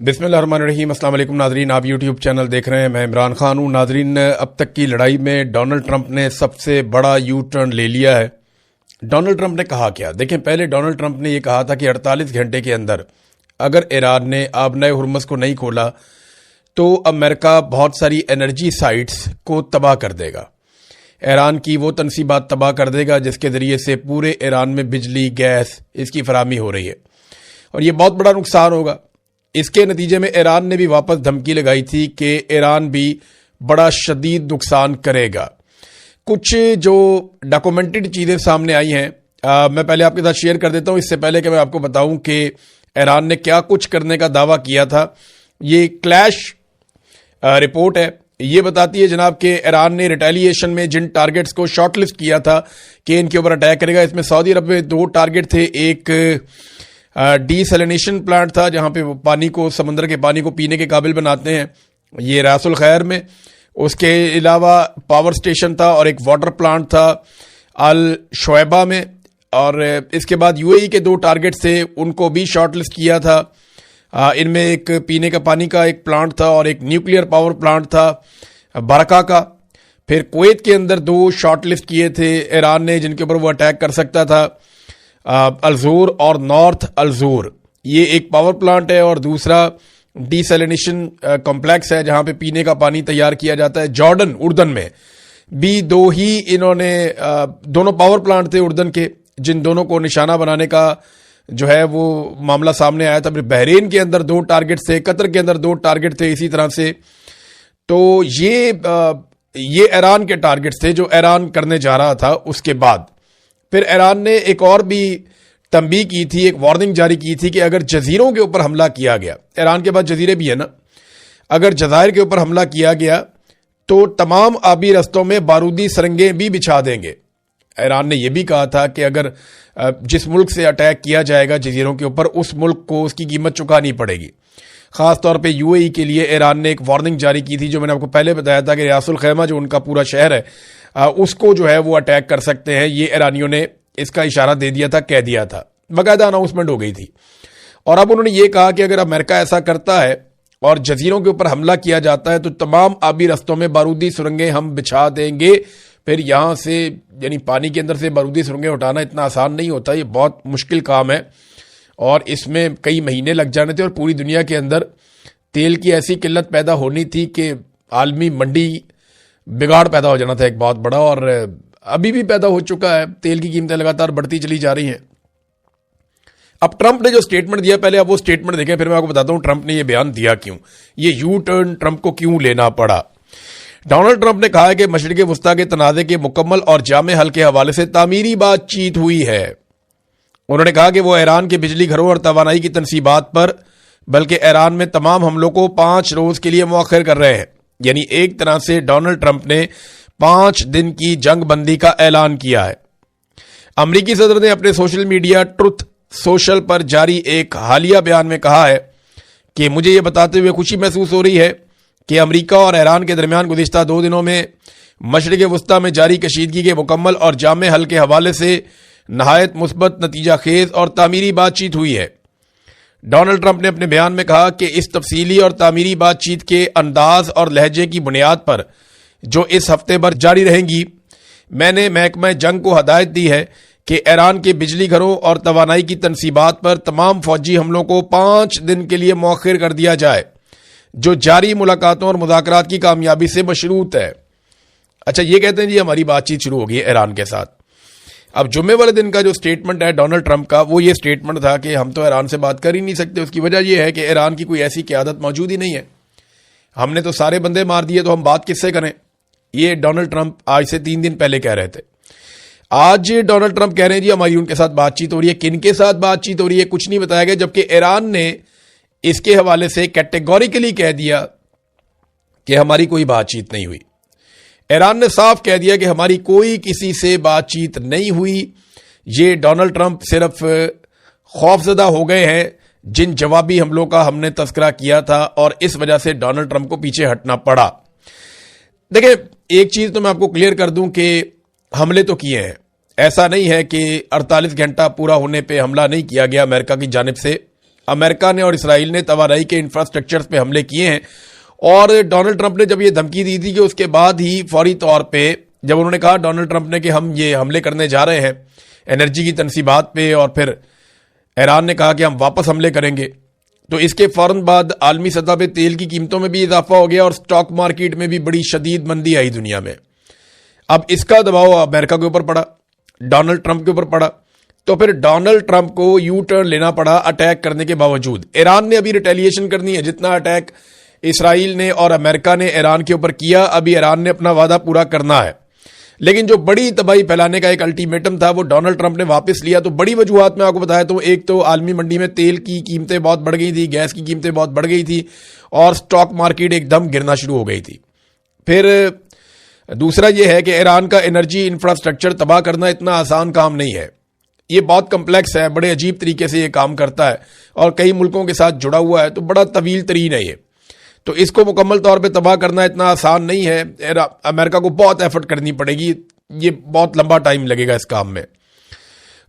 بسم اللہ الرحمن الرحیم۔ السلام علیکم ناظرین، آپ یوٹیوب چینل دیکھ رہے ہیں، میں عمران خان ہوں۔ ناظرین، اب تک کی لڑائی میں ڈونلڈ ٹرمپ نے سب سے بڑا یو ٹرن لے لیا ہے۔ ڈونلڈ ٹرمپ نے کہا کیا؟ دیکھیں، پہلے ڈونلڈ ٹرمپ نے یہ کہا تھا کہ 48 گھنٹے کے اندر اگر ایران نے آبنائے ہرمز کو نہیں کھولا تو امریکہ بہت ساری انرجی سائٹس کو تباہ کر دے گا، ایران کی وہ تنصیبات تباہ کر دے گا جس کے ذریعے سے پورے ایران میں بجلی، گیس اس کی فراہمی ہو رہی ہے، اور یہ بہت بڑا نقصان ہوگا۔ اس کے نتیجے میں ایران نے بھی واپس دھمکی لگائی تھی کہ ایران بھی بڑا شدید نقصان کرے گا۔ کچھ جو ڈاکومنٹڈ چیزیں سامنے آئی ہیں، میں پہلے آپ کے ساتھ شیئر کر دیتا ہوں، اس سے پہلے کہ میں آپ کو بتاؤں کہ ایران نے کیا کچھ کرنے کا دعویٰ کیا تھا۔ یہ کلیش رپورٹ ہے، یہ بتاتی ہے جناب کہ ایران نے ریٹیلیشن میں جن ٹارگٹس کو شارٹ لسٹ کیا تھا کہ ان کے اوپر اٹیک کرے گا، اس میں سعودی عرب میں 2 ٹارگٹ تھے۔ ایک ڈی سیلینیشن پلانٹ تھا جہاں پہ وہ پانی کو، سمندر کے پانی کو پینے کے قابل بناتے ہیں، یہ راس الخیر میں۔ اس کے علاوہ پاور سٹیشن تھا اور ایک واٹر پلانٹ تھا الشعیبہ میں، اور اس کے بعد UAE کے 2 ٹارگٹ تھے، ان کو بھی شارٹ لسٹ کیا تھا۔ ان میں ایک پینے کا پانی کا ایک پلانٹ تھا اور ایک نیوکلیئر پاور پلانٹ تھا برکا کا۔ پھر کویت کے اندر 2 شارٹ لسٹ کیے تھے ایران نے جن کے اوپر وہ اٹیک کر سکتا تھا، الزور اور نارتھ الزور، یہ ایک پاور پلانٹ ہے اور دوسرا ڈی سیلینیشن کمپلیکس ہے جہاں پہ پینے کا پانی تیار کیا جاتا ہے۔ جارڈن، اردن میں بھی 2 ہی انہوں نے، دونوں پاور پلانٹ تھے اردن کے، جن دونوں کو نشانہ بنانے کا جو ہے وہ معاملہ سامنے آیا تھا۔ پھر بحرین کے اندر 2 ٹارگٹ تھے، قطر کے اندر 2 ٹارگٹ تھے اسی طرح سے۔ تو یہ ایران کے ٹارگٹ تھے جو ایران کرنے جا رہا تھا۔ اس کے بعد پھر ایران نے ایک اور بھی تنبیہ کی تھی، ایک وارننگ جاری کی تھی کہ اگر جزیروں کے اوپر حملہ کیا گیا، ایران کے پاس جزیرے بھی ہیں نا، اگر جزائر کے اوپر حملہ کیا گیا تو تمام آبی رستوں میں بارودی سرنگیں بھی بچھا دیں گے۔ ایران نے یہ بھی کہا تھا کہ اگر جس ملک سے اٹیک کیا جائے گا جزیروں کے اوپر، اس ملک کو اس کی قیمت چکانی پڑے گی۔ خاص طور پہ UAE کے لیے ایران نے ایک وارننگ جاری کی تھی، جو میں نے آپ کو پہلے بتایا تھا کہ راس الخیمہ جو ان کا پورا شہر ہے اس کو جو ہے وہ اٹیک کر سکتے ہیں۔ یہ ایرانیوں نے اس کا اشارہ دے دیا تھا، کہہ دیا تھا، باقاعدہ اناؤنسمنٹ ہو گئی تھی۔ اور اب انہوں نے یہ کہا کہ اگر امریکہ ایسا کرتا ہے اور جزیروں کے اوپر حملہ کیا جاتا ہے تو تمام آبی رستوں میں بارودی سرنگیں ہم بچھا دیں گے۔ پھر یہاں سے، یعنی پانی کے اندر سے بارودی سرنگیں اٹھانا اتنا آسان نہیں ہوتا، یہ بہت مشکل کام ہے اور اس میں کئی مہینے لگ جانے تھے، اور پوری دنیا کے اندر تیل کی ایسی قلت پیدا ہونی تھی کہ عالمی منڈی بگاڑ پیدا ہو جانا تھا ایک بہت بڑا، اور ابھی بھی پیدا ہو چکا ہے۔ تیل کی قیمتیں لگاتار بڑھتی چلی جا رہی ہیں۔ اب ٹرمپ نے جو سٹیٹمنٹ دیا، پہلے آپ وہ سٹیٹمنٹ دیکھیں، پھر میں آپ کو بتاتا ہوں ٹرمپ نے یہ بیان دیا کیوں، یہ یو ٹرن ٹرمپ کو کیوں لینا پڑا۔ ڈونلڈ ٹرمپ نے کہا ہے کہ مشرق وسطیٰ کے تنازع کے مکمل اور جامع حل کے حوالے سے تعمیری بات چیت ہوئی ہے۔ انہوں نے کہا کہ وہ ایران کے بجلی گھروں اور توانائی کی تنصیبات پر، بلکہ ایران میں تمام حملوں کو 5 روز کے لیے مؤخر کر رہے ہیں۔ یعنی ایک طرح سے ڈونلڈ ٹرمپ نے 5 دن کی جنگ بندی کا اعلان کیا ہے۔ امریکی صدر نے اپنے سوشل میڈیا ٹروتھ سوشل پر جاری ایک حالیہ بیان میں کہا ہے کہ مجھے یہ بتاتے ہوئے خوشی محسوس ہو رہی ہے کہ امریکہ اور ایران کے درمیان گزشتہ 2 دنوں میں مشرق وسطیٰ میں جاری کشیدگی کے مکمل اور جامع حل کے حوالے سے نہایت مثبت، نتیجہ خیز اور تعمیری بات چیت ہوئی ہے۔ ڈونلڈ ٹرمپ نے اپنے بیان میں کہا کہ اس تفصیلی اور تعمیری بات چیت کے انداز اور لہجے کی بنیاد پر جو اس ہفتے بھر جاری رہیں گی، میں نے محکمہ جنگ کو ہدایت دی ہے کہ ایران کے بجلی گھروں اور توانائی کی تنصیبات پر تمام فوجی حملوں کو 5 دن کے لیے مؤخر کر دیا جائے، جو جاری ملاقاتوں اور مذاکرات کی کامیابی سے مشروط ہے۔ اچھا، یہ کہتے ہیں جی ہماری بات چیت شروع ہو گئی ہے ایران کے ساتھ۔ اب جمعے والے دن کا جو سٹیٹمنٹ ہے ڈونلڈ ٹرمپ کا، وہ یہ سٹیٹمنٹ تھا کہ ہم تو ایران سے بات کر ہی نہیں سکتے۔ اس کی وجہ یہ ہے کہ ایران کی کوئی ایسی قیادت موجود ہی نہیں ہے، ہم نے تو سارے بندے مار دیے، تو ہم بات کس سے کریں؟ یہ ڈونلڈ ٹرمپ آج سے 3 دن پہلے کہہ رہے تھے۔ آج ڈونلڈ ٹرمپ کہہ رہے ہیں جی ہماری ان کے ساتھ بات چیت ہو رہی ہے۔ کن کے ساتھ بات چیت ہو رہی ہے کچھ نہیں بتایا گیا، جبکہ ایران نے اس کے حوالے سے کیٹیگوریکلی کہہ دیا کہ ہماری کوئی بات چیت نہیں ہوئی۔ ایران نے صاف کہہ دیا کہ ہماری کوئی کسی سے بات چیت نہیں ہوئی۔ یہ ڈونلڈ ٹرمپ صرف خوفزدہ ہو گئے ہیں جن جوابی حملوں کا ہم نے تذکرہ کیا تھا، اور اس وجہ سے ڈونلڈ ٹرمپ کو پیچھے ہٹنا پڑا۔ دیکھیں، ایک چیز تو میں آپ کو کلیئر کر دوں کہ حملے تو کیے ہیں، ایسا نہیں ہے کہ 48 گھنٹہ پورا ہونے پہ حملہ نہیں کیا گیا امریکہ کی جانب سے۔ امریکہ نے اور اسرائیل نے توانائی کے انفراسٹرکچر پہ حملے کیے ہیں. اور ڈونلڈ ٹرمپ نے جب یہ دھمکی دی تھی کہ اس کے بعد ہی فوری طور پہ جب انہوں نے کہا ڈونلڈ ٹرمپ نے کہ ہم یہ حملے کرنے جا رہے ہیں انرجی کی تنصیبات پہ، اور پھر ایران نے کہا کہ ہم واپس حملے کریں گے، تو اس کے فوراً بعد عالمی سطح پہ تیل کی قیمتوں میں بھی اضافہ ہو گیا اور سٹاک مارکیٹ میں بھی بڑی شدید مندی آئی دنیا میں. اب اس کا دباؤ امریکہ کے اوپر پڑا، ڈونلڈ ٹرمپ کے اوپر پڑا، تو پھر ڈونلڈ ٹرمپ کو یو ٹرن لینا پڑا اٹیک کرنے کے باوجود. ایران نے ابھی ریٹیلیشن کرنی ہے، جتنا اٹیک اسرائیل نے اور امریکہ نے ایران کے اوپر کیا، ابھی ایران نے اپنا وعدہ پورا کرنا ہے. لیکن جو بڑی تباہی پھیلانے کا ایک الٹیمیٹم تھا وہ ڈونلڈ ٹرمپ نے واپس لیا. تو بڑی وجوہات میں آپ کو بتایا تو ایک تو عالمی منڈی میں تیل کی قیمتیں بہت بڑھ گئی تھی، گیس کی قیمتیں بہت بڑھ گئی تھی اور سٹاک مارکیٹ ایک دم گرنا شروع ہو گئی تھی. پھر دوسرا یہ ہے کہ ایران کا انرجی انفراسٹرکچر تباہ کرنا اتنا آسان کام نہیں ہے، یہ بہت کمپلیکس ہے، بڑے عجیب طریقے سے یہ کام کرتا ہے اور کئی ملکوں کے ساتھ جڑا ہوا ہے، تو بڑا طویل ترین ہے یہ. تو اس کو مکمل طور پہ تباہ کرنا اتنا آسان نہیں ہے، امریکہ کو بہت ایفرٹ کرنی پڑے گی، یہ بہت لمبا ٹائم لگے گا اس کام میں.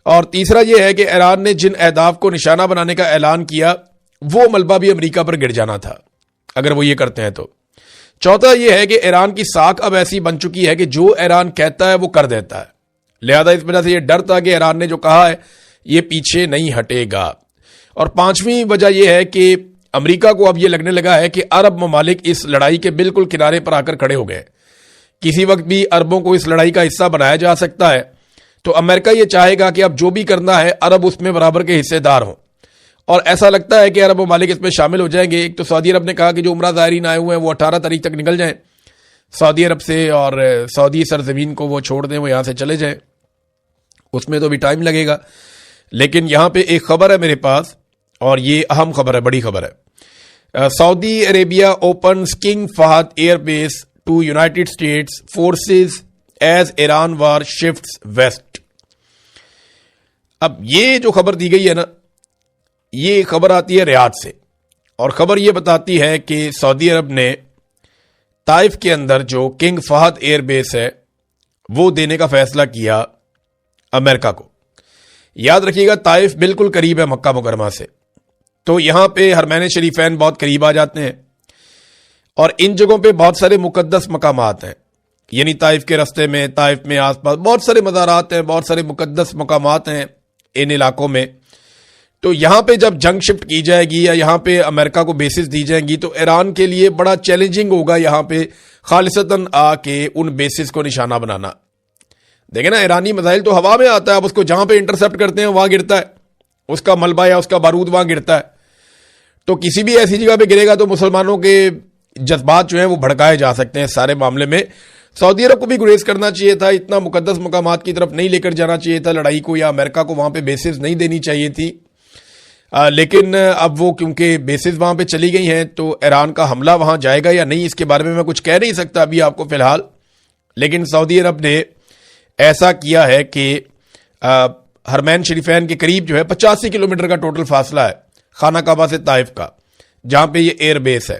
اور تیسرا یہ ہے کہ ایران نے جن اہداف کو نشانہ بنانے کا اعلان کیا وہ ملبہ بھی امریکہ پر گر جانا تھا اگر وہ یہ کرتے ہیں تو. چوتھا یہ ہے کہ ایران کی ساکھ اب ایسی بن چکی ہے کہ جو ایران کہتا ہے وہ کر دیتا ہے، لہذا اس وجہ سے یہ ڈر تھا کہ ایران نے جو کہا ہے یہ پیچھے نہیں ہٹے گا. اور پانچویں وجہ یہ ہے کہ امریکہ کو اب یہ لگنے لگا ہے کہ عرب ممالک اس لڑائی کے بالکل کنارے پر آ کر کھڑے ہو گئے، کسی وقت بھی عربوں کو اس لڑائی کا حصہ بنایا جا سکتا ہے. تو امریکہ یہ چاہے گا کہ اب جو بھی کرنا ہے عرب اس میں برابر کے حصے دار ہوں، اور ایسا لگتا ہے کہ عرب ممالک اس میں شامل ہو جائیں گے. ایک تو سعودی عرب نے کہا کہ جو عمرہ زائرین آئے ہوئے ہیں وہ 18 تاریخ تک نکل جائیں سعودی عرب سے، اور سعودی سرزمین کو وہ چھوڑ دیں، وہ یہاں سے چلے جائیں. اس میں تو بھی ٹائم لگے گا. لیکن یہاں پہ ایک خبر ہے میرے پاس، اور یہ اہم خبر ہے، بڑی خبر ہے. Saudi Arabia opens King Fahd air base to United States forces as Iran war shifts west. اب یہ جو خبر دی گئی ہے نا، یہ خبر آتی ہے ریاض سے، اور خبر یہ بتاتی ہے کہ سعودی عرب نے طائف کے اندر جو کنگ فہد ایئر بیس ہے وہ دینے کا فیصلہ کیا امریکہ کو. یاد رکھیے گا طائف بالکل قریب ہے مکہ مکرمہ سے، تو یہاں پہ حرمین شریفین بہت قریب آ جاتے ہیں، اور ان جگہوں پہ بہت سارے مقدس مقامات ہیں، یعنی طائف کے رستے میں، طائف میں آس پاس بہت سارے مزارات ہیں، بہت سارے مقدس مقامات ہیں ان علاقوں میں. تو یہاں پہ جب جنگ شفٹ کی جائے گی یا یہاں پہ امریکہ کو بیسز دی جائیں گی تو ایران کے لیے بڑا چیلنجنگ ہوگا یہاں پہ خالصتاً آ کے ان بیسز کو نشانہ بنانا. دیکھیں نا، ایرانی میزائل تو ہوا میں آتا ہے، اب اس کو جہاں پہ انٹرسپٹ کرتے ہیں وہاں گرتا ہے، اس کا ملبہ یا اس کا بارود وہاں گرتا ہے. تو کسی بھی ایسی جگہ پہ گرے گا تو مسلمانوں کے جذبات جو ہیں وہ بھڑکائے جا سکتے ہیں. سارے معاملے میں سعودی عرب کو بھی گریز کرنا چاہیے تھا، اتنا مقدس مقامات کی طرف نہیں لے کر جانا چاہیے تھا لڑائی کو، یا امریکہ کو وہاں پہ بیسز نہیں دینی چاہیے تھی. لیکن اب وہ کیونکہ بیسز وہاں پہ چلی گئی ہیں تو ایران کا حملہ وہاں جائے گا یا نہیں اس کے بارے میں کچھ کہہ نہیں سکتا ابھی آپ کو فی الحال. لیکن سعودی عرب نے ایسا کیا ہے کہ حرمین شریفین کے قریب جو ہے 85 کلومیٹر کا ٹوٹل فاصلہ ہے خانہ کعبہ سے طائف کا، جہاں پہ یہ ایئر بیس ہے،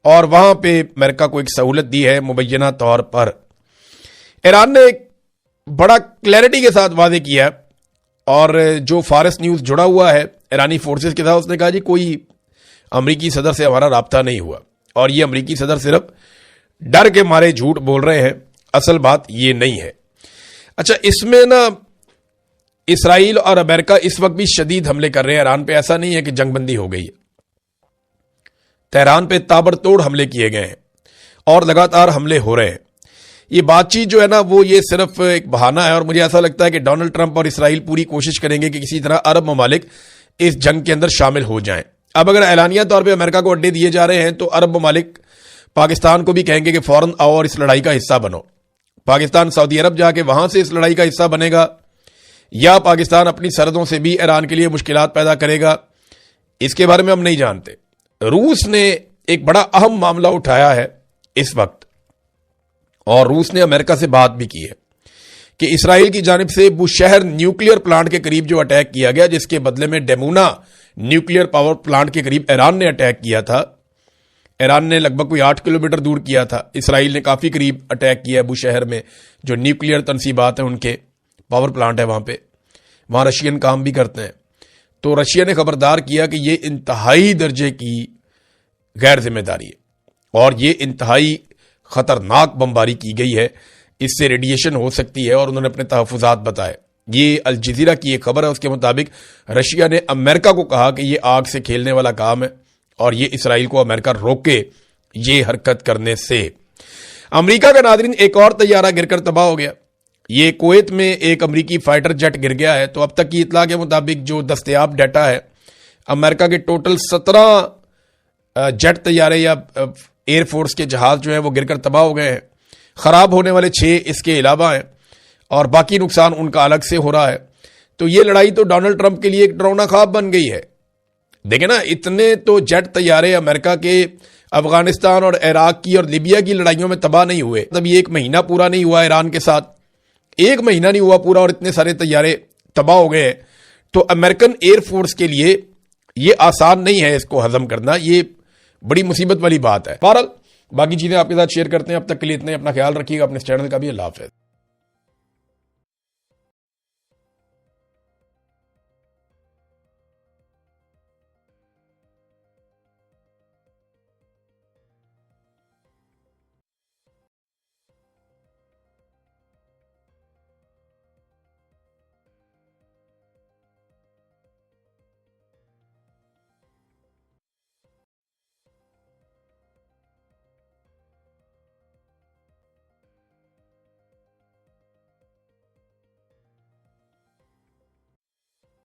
اور وہاں پہ امریکہ کو ایک سہولت دی ہے مبینہ طور پر. ایران نے ایک بڑا کلیئرٹی کے ساتھ واضح کیا ہے، اور جو فارس نیوز جڑا ہوا ہے ایرانی فورسز کے ساتھ، اس نے کہا جی کوئی امریکی صدر سے ہمارا رابطہ نہیں ہوا، اور یہ امریکی صدر صرف ڈر کے مارے جھوٹ بول رہے ہیں، اصل بات یہ نہیں ہے. اچھا، اس میں نا اسرائیل اور امریکہ اس وقت بھی شدید حملے کر رہے ہیں ایران پہ. ایسا نہیں ہے کہ جنگ بندی ہو گئی ہے، تہران پہ تابڑ توڑ حملے کیے گئے ہیں اور لگاتار حملے ہو رہے ہیں. یہ بات چیت جو ہے نا وہ یہ صرف ایک بہانہ ہے، اور مجھے ایسا لگتا ہے کہ ڈونلڈ ٹرمپ اور اسرائیل پوری کوشش کریں گے کہ کسی طرح عرب ممالک اس جنگ کے اندر شامل ہو جائیں. اب اگر اعلانیہ طور پہ امریکہ کو اڈے دیے جا رہے ہیں تو عرب ممالک پاکستان کو بھی کہیں گے کہ فوراً آؤ اور اس لڑائی کا حصہ بنو. پاکستان سعودی عرب جا کے وہاں سے اس لڑائی کا حصہ بنے گا، یا پاکستان اپنی سرحدوں سے بھی ایران کے لیے مشکلات پیدا کرے گا، اس کے بارے میں ہم نہیں جانتے. روس نے ایک بڑا اہم معاملہ اٹھایا ہے اس وقت، اور روس نے امریکہ سے بات بھی کی ہے کہ اسرائیل کی جانب سے بوشہر نیوکلیئر پلانٹ کے قریب جو اٹیک کیا گیا، جس کے بدلے میں ڈیمونا نیوکلیئر پاور پلانٹ کے قریب ایران نے اٹیک کیا تھا. ایران نے لگ بھگ کوئی 8 کلومیٹر دور کیا تھا، اسرائیل نے کافی قریب اٹیک کیا بوشہر میں، جو نیوکلیئر تنصیبات ہیں ان کے پاور پلانٹ ہے وہاں پہ، وہاں رشین کام بھی کرتے ہیں. تو رشیا نے خبردار کیا کہ یہ انتہائی درجے کی غیر ذمہ داری ہے اور یہ انتہائی خطرناک بمباری کی گئی ہے، اس سے ریڈیشن ہو سکتی ہے، اور انہوں نے اپنے تحفظات بتائے۔ یہ الجزیرہ کی ایک خبر ہے، اس کے مطابق رشیا نے امریکہ کو کہا کہ یہ آگ سے کھیلنے والا کام ہے اور یہ اسرائیل کو امریکہ روکے یہ حرکت کرنے سے۔ امریکہ کا ناظرین ایک اور طیارہ گر کر تباہ ہو گیا۔ یہ کویت میں ایک امریکی فائٹر جیٹ گر گیا ہے۔ تو اب تک کی اطلاع کے مطابق جو دستیاب ڈیٹا ہے، امریکہ کے ٹوٹل 17 جیٹ طیارے یا ایئر فورس کے جہاز جو ہیں وہ گر کر تباہ ہو گئے ہیں۔ خراب ہونے والے 6 اس کے علاوہ ہیں اور باقی نقصان ان کا الگ سے ہو رہا ہے۔ تو یہ لڑائی تو ڈونلڈ ٹرمپ کے لیے ایک ڈراؤنا خواب بن گئی ہے۔ دیکھیں نا، اتنے تو جیٹ طیارے امریکہ کے افغانستان اور عراق کی اور لیبیا کی لڑائیوں میں تباہ نہیں ہوئے۔ تب یہ 1 مہینہ پورا نہیں ہوا ایران کے ساتھ، 1 مہینہ نہیں ہوا پورا اور اتنے سارے طیارے تباہ ہو گئے ہیں۔ تو امریکن ایئر فورس کے لیے یہ آسان نہیں ہے اس کو ہضم کرنا، یہ بڑی مصیبت والی بات ہے۔ بہرحال باقی چیزیں آپ کے ساتھ شیئر کرتے ہیں، اب تک کے لیے اتنے، اپنا خیال رکھیے گا، اپنے چینل کا بھی۔ اللہ حافظ۔